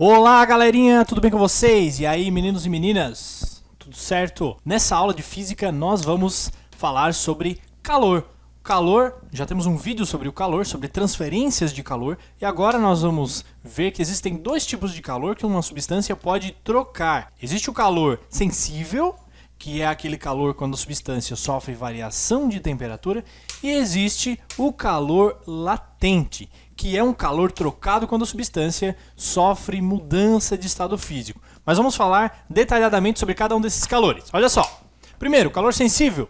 Olá, galerinha, tudo bem com vocês? E aí, meninos e meninas? Tudo certo? Nessa aula de física, nós vamos falar sobre calor. Calor, já temos um vídeo sobre o calor, sobre transferências de calor, e agora nós vamos ver que existem dois tipos de calor que uma substância pode trocar. Existe o calor sensível, que é aquele calor quando a substância sofre variação de temperatura, e existe o calor latente, que é um calor trocado quando a substância sofre mudança de estado físico. Mas vamos falar detalhadamente sobre cada um desses calores. Olha só. Primeiro, calor sensível.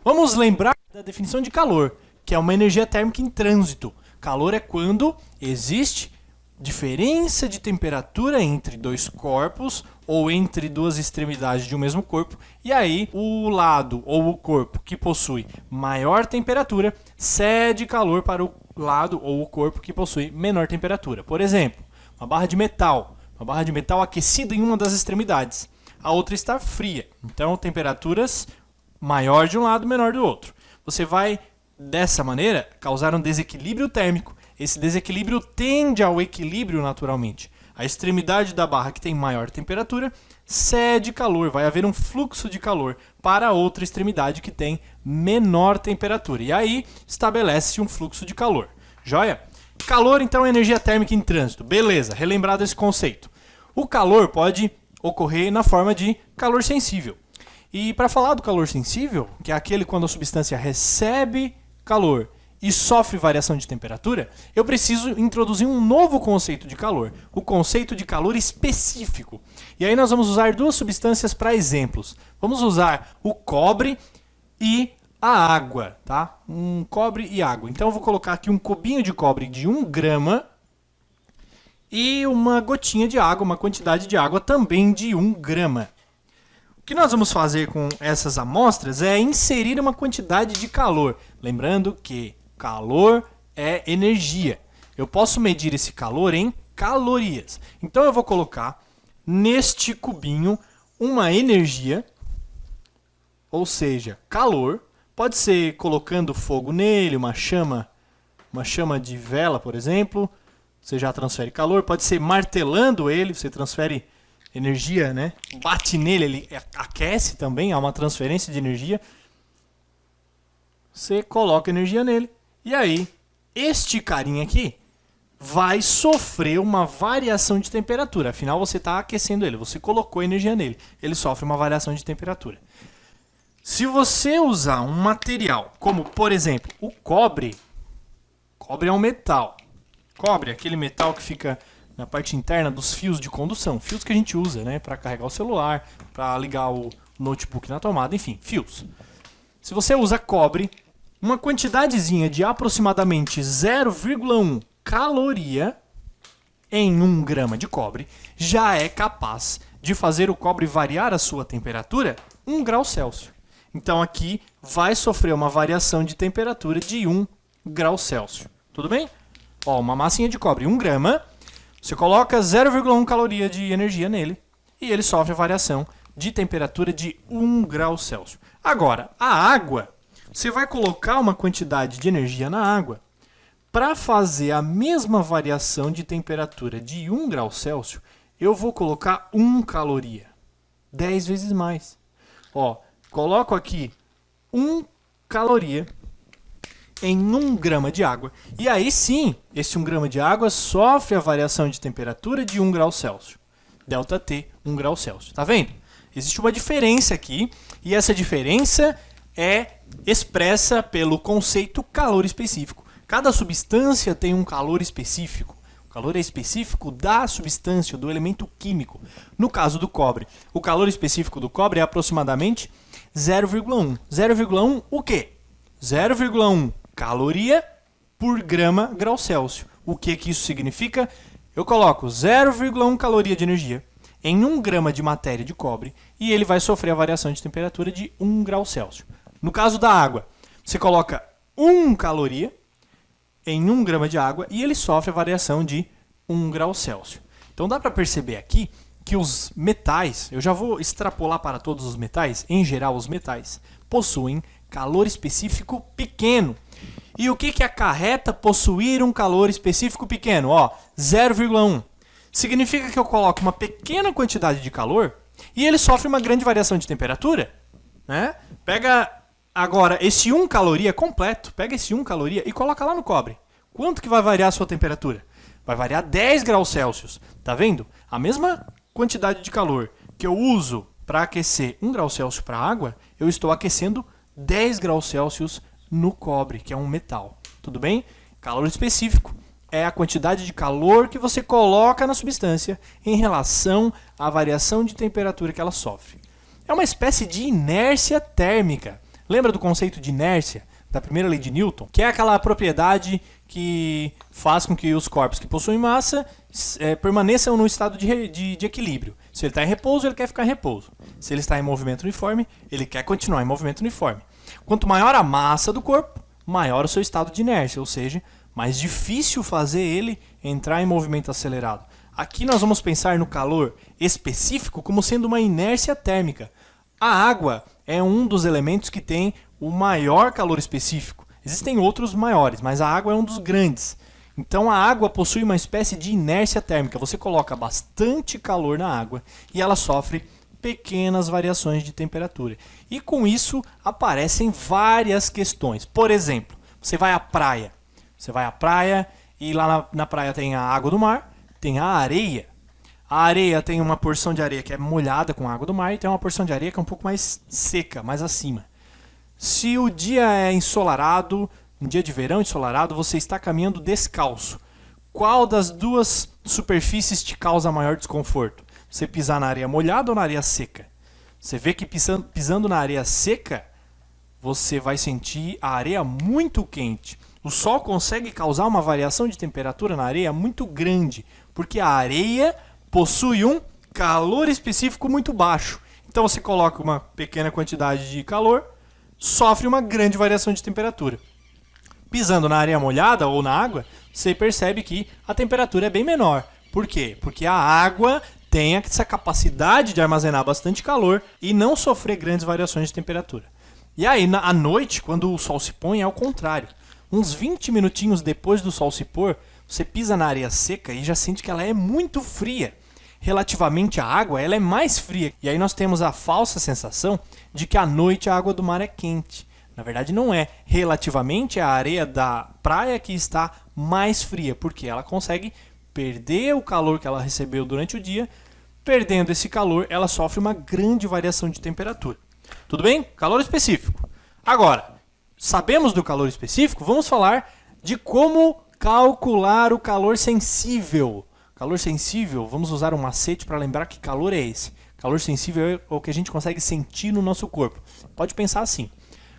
Vamos lembrar da definição de calor, que é uma energia térmica em trânsito. Calor é quando existe diferença de temperatura entre dois corpos ou entre duas extremidades de um mesmo corpo, e aí o lado ou o corpo que possui maior temperatura cede calor para o lado ou o corpo que possui menor temperatura. Por exemplo, uma barra de metal aquecida em uma das extremidades, a outra está fria, então temperaturas maior de um lado, menor do outro. Você vai, dessa maneira, causar um desequilíbrio térmico. Esse desequilíbrio tende ao equilíbrio naturalmente. A extremidade da barra que tem maior temperatura cede calor, vai haver um fluxo de calor para a outra extremidade que tem menor temperatura. E aí estabelece um fluxo de calor. Joia? Calor, então, é energia térmica em trânsito. Beleza, relembrado esse conceito. O calor pode ocorrer na forma de calor sensível. E para falar do calor sensível, que é aquele quando a substância recebe calor e sofre variação de temperatura, eu preciso introduzir um novo conceito de calor, o conceito de calor específico. E aí nós vamos usar duas substâncias para exemplos. Vamos usar o cobre e a água, tá? Cobre e água. Então eu vou colocar aqui um cubinho de cobre de 1 grama e uma gotinha de água, uma quantidade de água também de 1 grama. O que nós vamos fazer com essas amostras é inserir uma quantidade de calor. Lembrando que calor é energia. Eu posso medir esse calor em calorias. Então eu vou colocar neste cubinho uma energia, ou seja, calor. Pode ser colocando fogo nele, uma chama de vela, por exemplo. Você já transfere calor. Pode ser martelando ele, você transfere energia, né? Bate nele, ele aquece também, há uma transferência de energia. Você coloca energia nele. E aí, este carinha aqui vai sofrer uma variação de temperatura. Afinal, você está aquecendo ele, você colocou energia nele. Ele sofre uma variação de temperatura. Se você usar um material como, por exemplo, o cobre. Cobre é um metal. Cobre é aquele metal que fica na parte interna dos fios de condução. Fios que a gente usa, né, para carregar o celular, para ligar o notebook na tomada, enfim, fios. Se você usa cobre, uma quantidadezinha de aproximadamente 0,1 caloria em 1 grama de cobre já é capaz de fazer o cobre variar a sua temperatura 1 grau Celsius. Então aqui vai sofrer uma variação de temperatura de 1 grau Celsius. Tudo bem? Ó, uma massinha de cobre, 1 grama. Você coloca 0,1 caloria de energia nele e ele sofre a variação de temperatura de 1 grau Celsius. Agora, a água, você vai colocar uma quantidade de energia na água para fazer a mesma variação de temperatura de 1 grau Celsius, eu vou colocar 1 caloria, 10 vezes mais. Ó, coloco aqui 1 caloria em 1 grama de água. E aí sim, esse 1 grama de água sofre a variação de temperatura de 1 grau Celsius. Delta T, 1 grau Celsius. Tá vendo? Existe uma diferença aqui, e essa diferença é expressa pelo conceito calor específico. Cada substância tem um calor específico. O calor é específico da substância, do elemento químico. No caso do cobre, o calor específico do cobre é aproximadamente 0,1. 0,1 o quê? 0,1 caloria por grama grau Celsius. O que isso significa? Eu coloco 0,1 caloria de energia em 1 grama de matéria de cobre e ele vai sofrer a variação de temperatura de 1 grau Celsius. No caso da água, você coloca 1 caloria em 1 grama de água e ele sofre a variação de 1 grau Celsius. Então dá para perceber aqui que os metais, eu já vou extrapolar para todos os metais, em geral os metais, possuem calor específico pequeno. E o que acarreta possuir um calor específico pequeno? Ó, 0,1. significa que eu coloco uma pequena quantidade de calor e ele sofre uma grande variação de temperatura, né? Pega agora esse 1 caloria completo, pega esse 1 caloria e coloca lá no cobre. Quanto que vai variar a sua temperatura? Vai variar 10 graus Celsius, tá vendo? A mesma quantidade de calor que eu uso para aquecer 1 grau Celsius para a água, eu estou aquecendo 10 graus Celsius no cobre, que é um metal. Tudo bem? Calor específico é a quantidade de calor que você coloca na substância em relação à variação de temperatura que ela sofre. É uma espécie de inércia térmica. Lembra do conceito de inércia da primeira lei de Newton? Que é aquela propriedade que faz com que os corpos que possuem massa permaneçam no estado de equilíbrio. Se ele está em repouso, ele quer ficar em repouso. Se ele está em movimento uniforme, ele quer continuar em movimento uniforme. Quanto maior a massa do corpo, maior o seu estado de inércia, ou seja, mais difícil fazer ele entrar em movimento acelerado. Aqui nós vamos pensar no calor específico como sendo uma inércia térmica. A água é um dos elementos que tem o maior calor específico. Existem outros maiores, mas a água é um dos grandes. Então a água possui uma espécie de inércia térmica. Você coloca bastante calor na água e ela sofre pequenas variações de temperatura. E com isso aparecem várias questões. Por exemplo, você vai à praia. Você vai à praia e lá na praia tem a água do mar, tem a areia. A areia tem uma porção de areia que é molhada com a água do mar e tem uma porção de areia que é um pouco mais seca, mais acima. Se o dia é ensolarado, um dia de verão ensolarado, você está caminhando descalço. Qual das duas superfícies te causa maior desconforto? Você pisar na areia molhada ou na areia seca? Você vê que pisando na areia seca, você vai sentir a areia muito quente. O sol consegue causar uma variação de temperatura na areia muito grande, porque a areia possui um calor específico muito baixo. Então você coloca uma pequena quantidade de calor, sofre uma grande variação de temperatura. Pisando na areia molhada ou na água, você percebe que a temperatura é bem menor. Por quê? Porque a água tem essa capacidade de armazenar bastante calor e não sofrer grandes variações de temperatura. E aí, à noite, quando o sol se põe, é ao contrário. Uns 20 minutinhos depois do sol se pôr, você pisa na areia seca e já sente que ela é muito fria. Relativamente à água, ela é mais fria. E aí nós temos a falsa sensação de que à noite a água do mar é quente. Na verdade não é. Relativamente a areia da praia que está mais fria, porque ela consegue perder o calor que ela recebeu durante o dia. Perdendo esse calor, ela sofre uma grande variação de temperatura. Tudo bem? Calor específico. Agora, sabemos do calor específico, vamos falar de como calcular o calor sensível. Calor sensível, vamos usar um macete para lembrar que calor é esse. Calor sensível é o que a gente consegue sentir no nosso corpo. Pode pensar assim.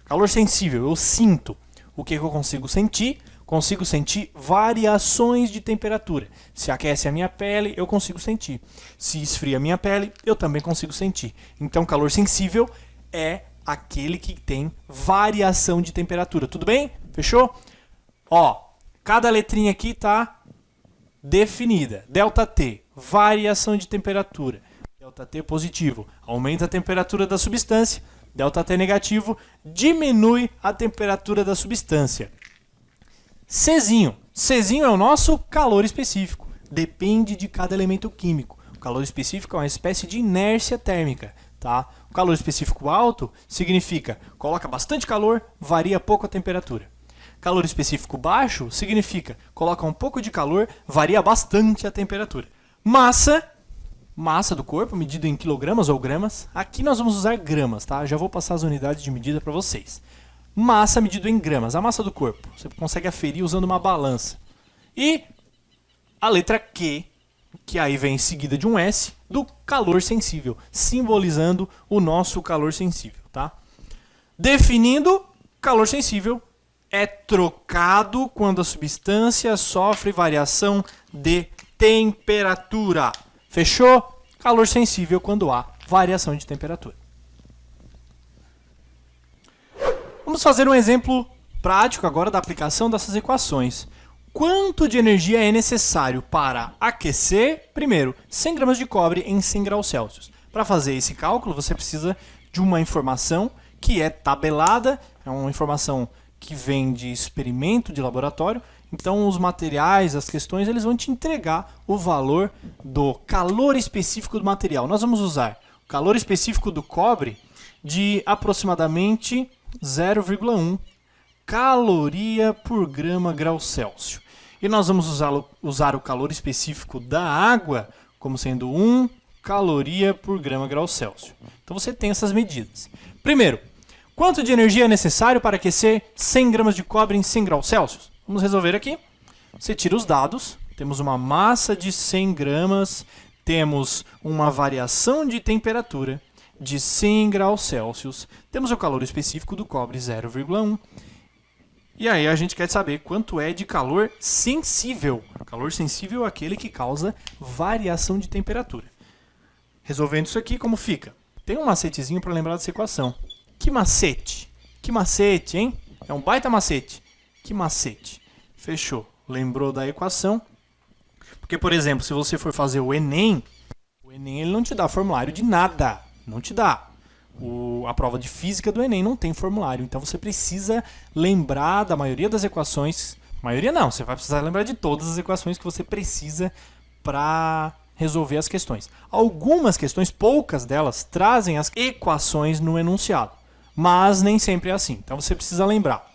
Calor sensível, eu sinto. O que eu consigo sentir? Consigo sentir variações de temperatura. Se aquece a minha pele, eu consigo sentir. Se esfria a minha pele, eu também consigo sentir. Então, calor sensível é aquele que tem variação de temperatura. Tudo bem? Fechou? Ó, cada letrinha aqui está definida. Delta T, variação de temperatura. Delta T positivo, aumenta a temperatura da substância. Delta T negativo, diminui a temperatura da substância. Czinho. Czinho é o nosso calor específico. Depende de cada elemento químico. O calor específico é uma espécie de inércia térmica. Tá? O calor específico alto significa coloca bastante calor, varia pouco a temperatura. Calor específico baixo significa coloca um pouco de calor, varia bastante a temperatura. Massa do corpo, medida em quilogramas ou gramas. Aqui nós vamos usar gramas, tá? Já vou passar as unidades de medida para vocês. Massa medida em gramas, a massa do corpo. Você consegue aferir usando uma balança. E a letra Q, que aí vem em seguida de um S, do calor sensível, simbolizando o nosso calor sensível, tá? Definindo, calor sensível é trocado quando a substância sofre variação de temperatura. Fechou? Calor sensível quando há variação de temperatura. Vamos fazer um exemplo prático agora da aplicação dessas equações. Quanto de energia é necessário para aquecer, primeiro, 100 gramas de cobre em 100 graus Celsius? Para fazer esse cálculo, você precisa de uma informação que é tabelada, é uma informação que vem de experimento de laboratório. Então os materiais, as questões, eles vão te entregar o valor do calor específico do material. Nós vamos usar o calor específico do cobre de aproximadamente 0,1 caloria por grama grau Celsius. E nós vamos usar o calor específico da água como sendo 1 caloria por grama grau Celsius. Então você tem essas medidas. Primeiro, quanto de energia é necessário para aquecer 100 gramas de cobre em 100 graus Celsius? Vamos resolver aqui. Você tira os dados. Temos uma massa de 100 gramas. Temos uma variação de temperatura de 100 graus Celsius. Temos o calor específico do cobre, 0,1. E aí a gente quer saber quanto é de calor sensível. O calor sensível é aquele que causa variação de temperatura. Resolvendo isso aqui, como fica? Tem um macetezinho para lembrar dessa equação. Que macete? Que macete, hein? É um baita macete. Que macete? Fechou. Lembrou da equação? Porque, por exemplo, se você for fazer o Enem ele não te dá formulário de nada. Não te dá. A prova de física do Enem não tem formulário. Então você precisa lembrar da maioria das equações. Maioria não, você vai precisar lembrar de todas as equações que você precisa para resolver as questões. Algumas questões, poucas delas, trazem as equações no enunciado. Mas nem sempre é assim. Então você precisa lembrar.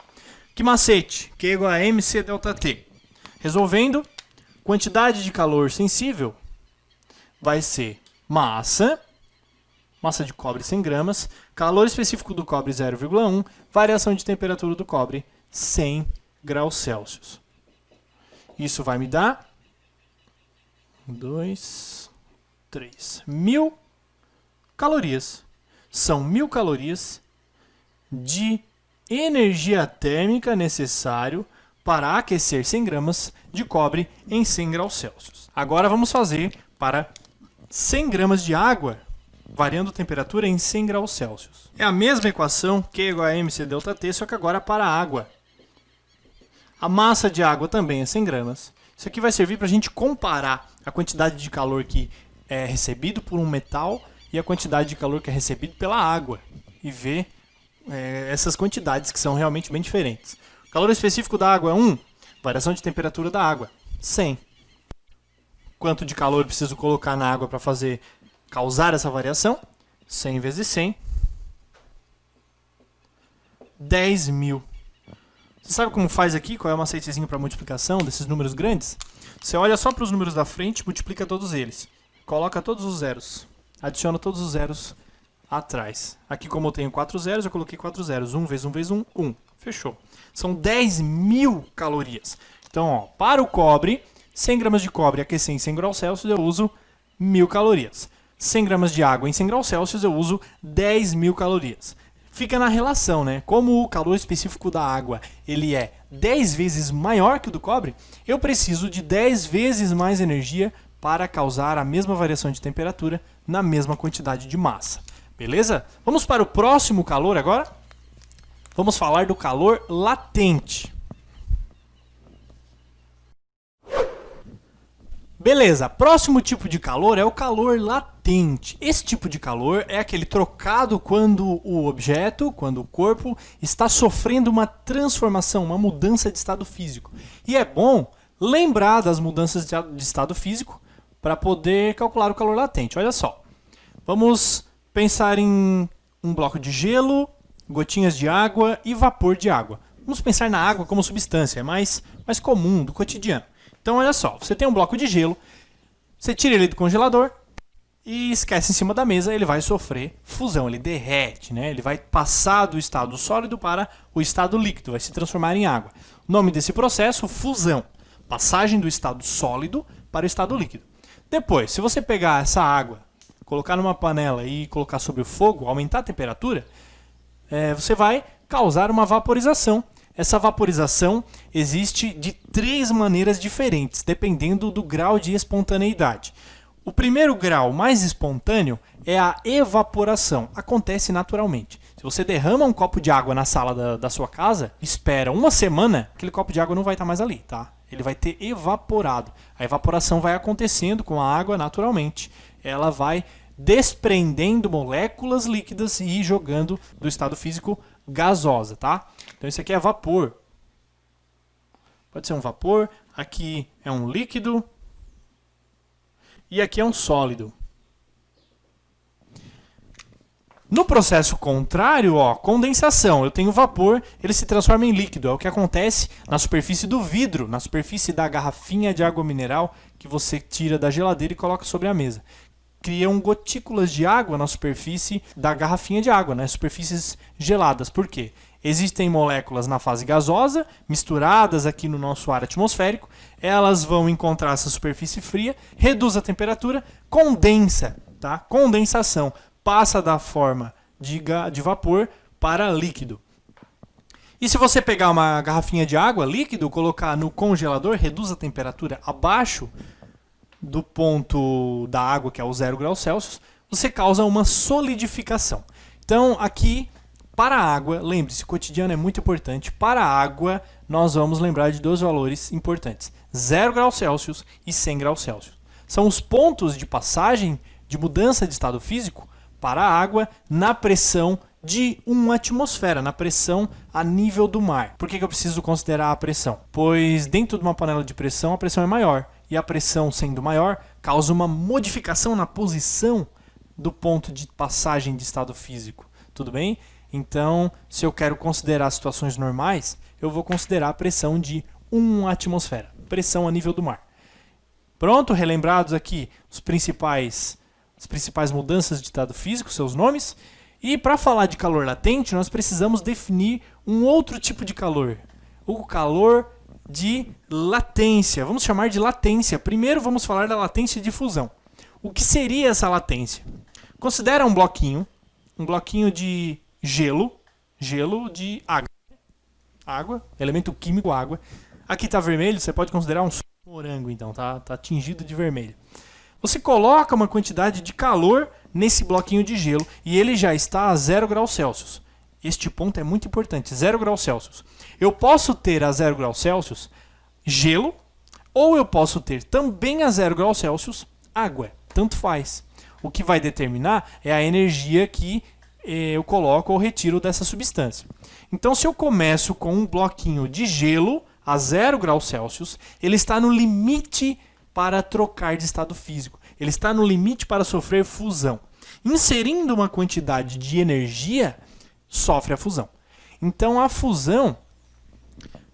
Que macete? Q igual a mc delta T. Resolvendo, quantidade de calor sensível vai ser massa de cobre 100 gramas, calor específico do cobre 0,1, variação de temperatura do cobre 100 graus Celsius. Isso vai me dar 1.000 calorias. São 1.000 calorias de energia térmica necessário para aquecer 100 gramas de cobre em 100 graus Celsius. Agora vamos fazer para 100 gramas de água, variando a temperatura em 100 graus Celsius. É a mesma equação, Q igual a mc delta T, só que agora para a água. A massa de água também é 100 gramas. Isso aqui vai servir para a gente comparar a quantidade de calor que é recebido por um metal e a quantidade de calor que é recebido pela água. E ver essas quantidades que são realmente bem diferentes. O calor específico da água é 1, variação de temperatura da água, 100. Quanto de calor eu preciso colocar na água para causar essa variação? 100 vezes 100, 10.000. Você sabe como faz aqui? Qual é o macetezinho para multiplicação desses números grandes? Você olha só para os números da frente, multiplica todos eles. Coloca todos os zeros. Adiciona todos os zeros atrás. Aqui, como eu tenho 4 zeros, eu coloquei 4 zeros. 1 vezes 1 vezes 1, 1. Fechou. São 10.000 calorias. Então, ó, para o cobre, 100 gramas de cobre aquecer em 100 graus Celsius, eu uso 1.000 calorias. 100 gramas de água em 100 graus Celsius, eu uso 10.000 calorias. Fica na relação, né? Como o calor específico da água ele é 10 vezes maior que o do cobre, eu preciso de 10 vezes mais energia para causar a mesma variação de temperatura na mesma quantidade de massa. Beleza? Vamos para o próximo calor agora? Vamos falar do calor latente. Beleza, próximo tipo de calor é o calor latente. Esse tipo de calor é aquele trocado quando o objeto, quando o corpo, está sofrendo uma transformação, uma mudança de estado físico. E é bom lembrar das mudanças de estado físico para poder calcular o calor latente. Olha só, vamos pensar em um bloco de gelo, gotinhas de água e vapor de água. Vamos pensar na água como substância, é mais comum, do cotidiano. Então, olha só, você tem um bloco de gelo, você tira ele do congelador e esquece em cima da mesa, ele vai sofrer fusão, ele derrete, né? Ele vai passar do estado sólido para o estado líquido, vai se transformar em água. O nome desse processo, fusão, passagem do estado sólido para o estado líquido. Depois, se você pegar essa água, colocar numa panela e colocar sobre o fogo, aumentar a temperatura, você vai causar uma vaporização. Essa vaporização existe de 3 maneiras diferentes, dependendo do grau de espontaneidade. O primeiro grau mais espontâneo é a evaporação, acontece naturalmente. Se você derrama um copo de água na sala da sua casa, espera uma semana, aquele copo de água não vai estar mais ali, tá? Ele vai ter evaporado. A evaporação vai acontecendo com a água naturalmente. Ela vai desprendendo moléculas líquidas e jogando do estado físico gasosa, tá? Então isso aqui é vapor. Pode ser um vapor, aqui é um líquido e aqui é um sólido. No processo contrário, ó, condensação, eu tenho vapor, ele se transforma em líquido. É o que acontece na superfície do vidro, na superfície da garrafinha de água mineral que você tira da geladeira e coloca sobre a mesa. Criam gotículas de água na superfície da garrafinha de água, né? Superfícies geladas. Por quê? Existem moléculas na fase gasosa, misturadas aqui no nosso ar atmosférico, elas vão encontrar essa superfície fria, reduz a temperatura, condensa, tá? Condensação, passa da forma de vapor para líquido. E se você pegar uma garrafinha de água, líquido, colocar no congelador, reduz a temperatura abaixo do ponto da água, que é o 0 graus Celsius, você causa uma solidificação. Então, aqui, para a água, lembre-se, o cotidiano é muito importante. Para a água, nós vamos lembrar de dois valores importantes: 0 graus Celsius e 100 graus Celsius. São os pontos de passagem, de mudança de estado físico para a água na pressão de uma atmosfera, na pressão a nível do mar. Por que eu preciso considerar a pressão? Pois dentro de uma panela de pressão, a pressão é maior. E a pressão sendo maior, causa uma modificação na posição do ponto de passagem de estado físico. Tudo bem? Então, se eu quero considerar situações normais, eu vou considerar a pressão de uma atmosfera. Pressão a nível do mar. Pronto? Relembrados aqui as principais mudanças de estado físico, seus nomes. E para falar de calor latente, nós precisamos definir um outro tipo de calor. O calor de latência. Vamos chamar de latência. Primeiro vamos falar da latência de fusão. O que seria essa latência? Considera um bloquinho de gelo de água, elemento químico água. Aqui está vermelho, você pode considerar um morango, então, tá tingido de vermelho. Você coloca uma quantidade de calor nesse bloquinho de gelo e ele já está a 0 graus Celsius. Este ponto é muito importante, 0 graus Celsius. Eu posso ter a 0 graus Celsius gelo, ou eu posso ter também a 0 graus Celsius água. Tanto faz. O que vai determinar é a energia que eu coloco ou retiro dessa substância. Então, se eu começo com um bloquinho de gelo a 0 graus Celsius, ele está no limite para trocar de estado físico. Ele está no limite para sofrer fusão. Inserindo uma quantidade de energia, sofre a fusão. Então a fusão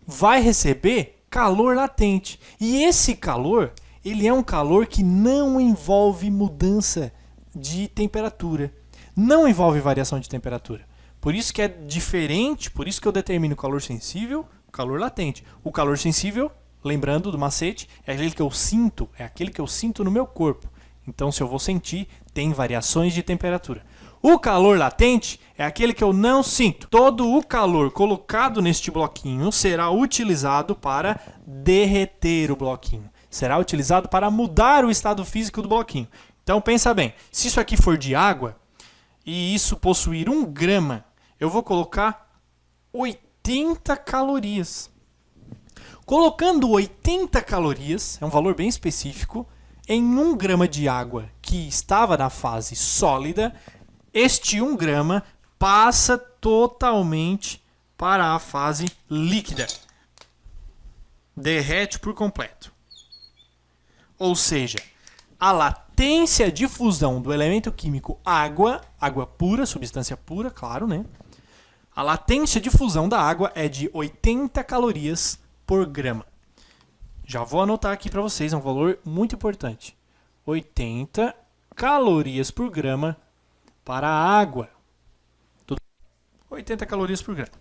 vai receber calor latente. E esse calor, ele é um calor que não envolve mudança de temperatura. Não envolve variação de temperatura. Por isso que é diferente, por isso que eu determino calor sensível, calor latente. O calor sensível, lembrando do macete, é aquele que eu sinto no meu corpo. Então, se eu vou sentir, tem variações de temperatura. O calor latente é aquele que eu não sinto. Todo o calor colocado neste bloquinho será utilizado para derreter o bloquinho. Será utilizado para mudar o estado físico do bloquinho. Então, pensa bem. Se isso aqui for de água e isso possuir 1 grama, eu vou colocar 80 calorias. Colocando 80 calorias, é um valor bem específico, em 1 grama de água que estava na fase sólida, este 1 grama passa totalmente para a fase líquida. Derrete por completo. Ou seja, a latência de fusão do elemento químico água pura, substância pura, claro, né? A latência de fusão da água é de 80 calorias por grama. Já vou anotar aqui para vocês, é um valor muito importante. 80 calorias por grama para a água. 80 calorias por grama.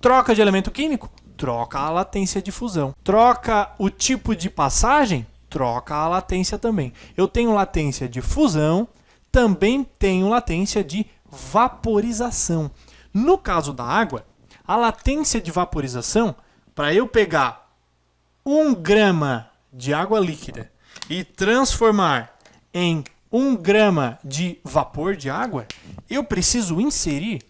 Troca de elemento químico? Troca a latência de fusão. Troca o tipo de passagem? Troca a latência também. Eu tenho latência de fusão, também tenho latência de vaporização. No caso da água, a latência de vaporização, para eu pegar 1 grama de água líquida e transformar em 1 grama de vapor de água, eu preciso inserir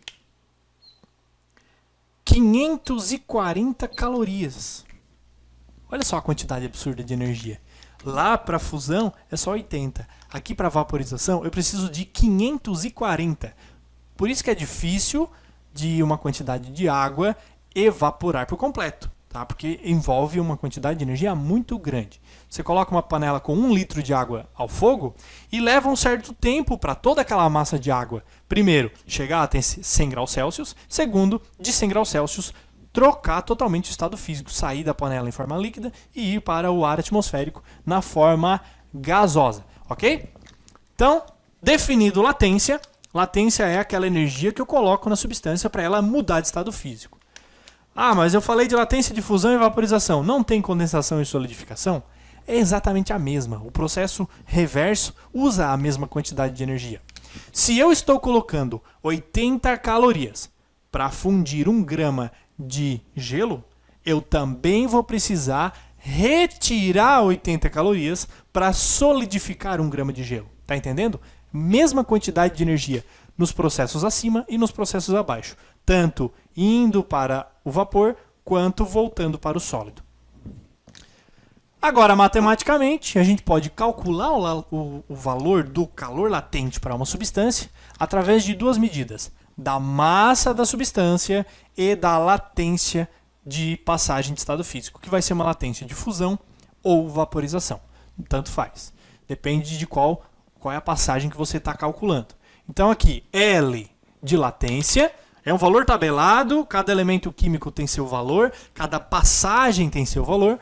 540 calorias. Olha só a quantidade absurda de energia. Lá para fusão é só 80. Aqui para vaporização eu preciso de 540. Por isso que é difícil de uma quantidade de água evaporar por completo, tá? Porque envolve uma quantidade de energia muito grande. Você coloca uma panela com 1 litro de água ao fogo e leva um certo tempo para toda aquela massa de água, primeiro, chegar até 100 graus Celsius, segundo, de 100 graus Celsius, trocar totalmente o estado físico, sair da panela em forma líquida e ir para o ar atmosférico na forma gasosa, ok? Então, definido latência, latência é aquela energia que eu coloco na substância para ela mudar de estado físico. Ah, mas eu falei de latência de fusão e vaporização, não tem condensação e solidificação? É exatamente a mesma, o processo reverso usa a mesma quantidade de energia. Se eu estou colocando 80 calorias para fundir 1 grama de gelo, eu também vou precisar retirar 80 calorias para solidificar 1 grama de gelo. Tá entendendo? Mesma quantidade de energia nos processos acima e nos processos abaixo. Tanto indo para o vapor, quanto voltando para o sólido. Agora, matematicamente, a gente pode calcular o valor do calor latente para uma substância através de 2 medidas. Da massa da substância e da latência de passagem de estado físico, que vai ser uma latência de fusão ou vaporização. Tanto faz. Depende de qual é a passagem que você está calculando. Então aqui, L de latência é um valor tabelado, cada elemento químico tem seu valor, cada passagem tem seu valor.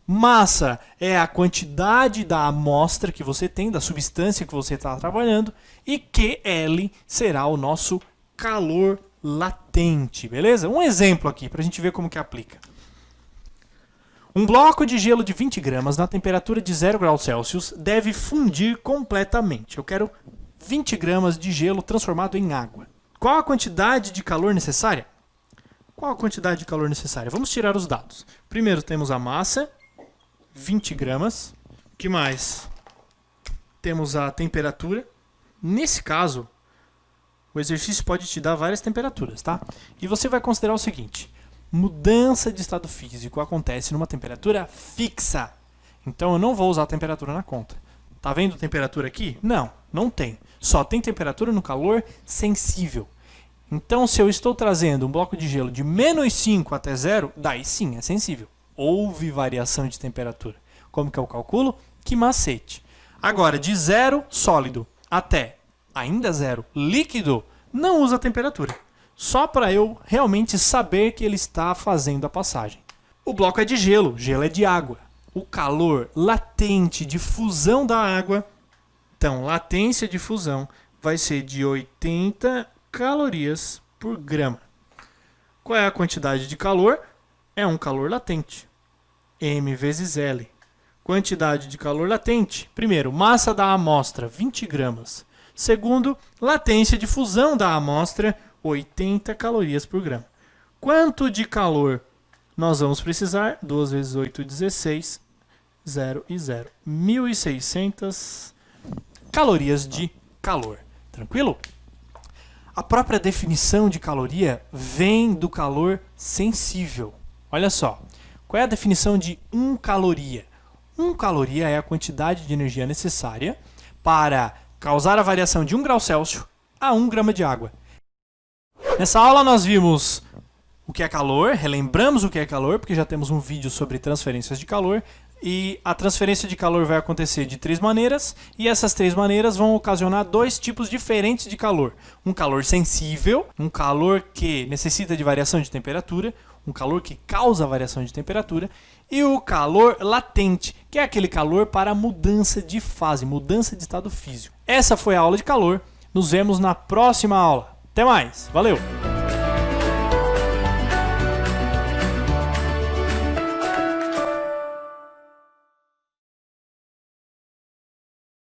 Massa é a quantidade da amostra que você tem, da substância que você está trabalhando. E QL será o nosso calor latente, beleza? Um exemplo aqui, para a gente ver como que aplica. Um bloco de gelo de 20 gramas na temperatura de 0 graus Celsius deve fundir completamente. Eu quero 20 gramas de gelo transformado em água. Qual a quantidade de calor necessária? Qual a quantidade de calor necessária? Vamos tirar os dados. Primeiro temos a massa, 20 gramas. O que mais? Temos a temperatura. Nesse caso, o exercício pode te dar várias temperaturas, tá? E você vai considerar o seguinte: mudança de estado físico acontece numa temperatura fixa. Então eu não vou usar a temperatura na conta. Tá vendo temperatura aqui? Não, não tem. Só tem temperatura no calor sensível. Então se eu estou trazendo um bloco de gelo de -5 até 0, daí sim é sensível. Houve variação de temperatura. Como que eu calculo? Que macete. Agora, de 0 sólido até ainda 0 líquido, não usa temperatura. Só para eu realmente saber que ele está fazendo a passagem. O bloco é de gelo, gelo é de água. O calor latente de fusão da água, então latência de fusão, vai ser de 80 calorias por grama. Qual é a quantidade de calor? É um calor latente. M vezes L. Quantidade de calor latente. Primeiro, massa da amostra, 20 gramas. Segundo, latência de fusão da amostra, 80 calorias por grama. Quanto de calor nós vamos precisar? 2 vezes 8, 16, 0 e 0. 1.600 calorias de calor. Tranquilo? A própria definição de caloria vem do calor sensível. Olha só, qual é a definição de 1 caloria? 1 caloria é a quantidade de energia necessária para causar a variação de 1 grau Celsius a 1 grama de água. Nessa aula nós vimos o que é calor, relembramos o que é calor, porque já temos um vídeo sobre transferências de calor. E a transferência de calor vai acontecer de 3 maneiras, e essas 3 maneiras vão ocasionar 2 tipos diferentes de calor. Um calor sensível, um calor que necessita de variação de temperatura, um calor que causa variação de temperatura, e o calor latente, que é aquele calor para mudança de fase, mudança de estado físico. Essa foi a aula de calor, nos vemos na próxima aula. Até mais, valeu!